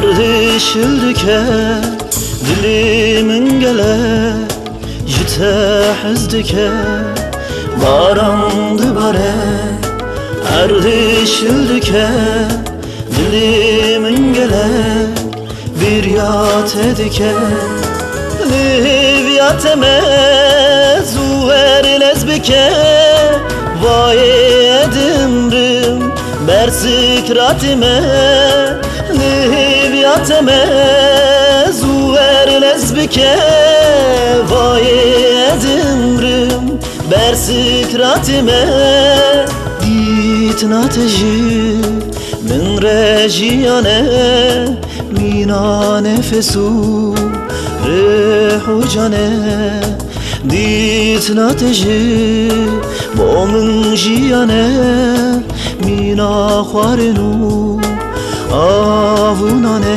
erdişildike dilimin gele jite hezdike barandı bare erdişildike dilimin gele bir yat edike livyat emez uver lezbike vay edimrim bersikratime livyat emez uver lezbike vay edimrim bersikratime ditnateji min rejiyane mina nefesu rehu cane ditnateji bo min jiyane mina khwarenu avunane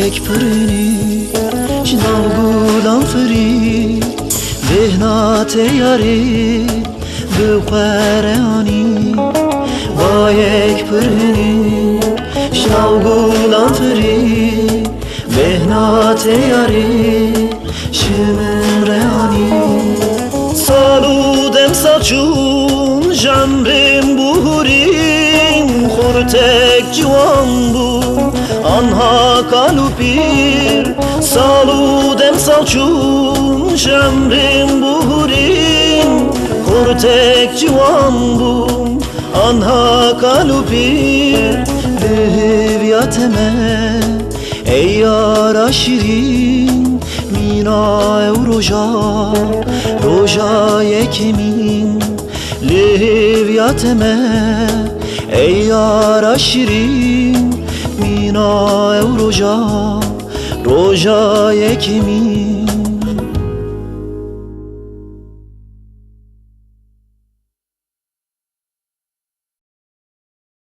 یک پرینی جناب گلان فری بهنات یاری بخورانی با یک پرینی جناب گلان فری بهنات یاری شمرانی سالودم saçun jamrim buhurim khurtek civan bu anha kalupir saludem saçun jamrim buhurim khurtek civan bu anha kalupir levyateme ey yara şirin mina evroja roja yekemin levyateme ey yara şirin mina evroja roja yekemin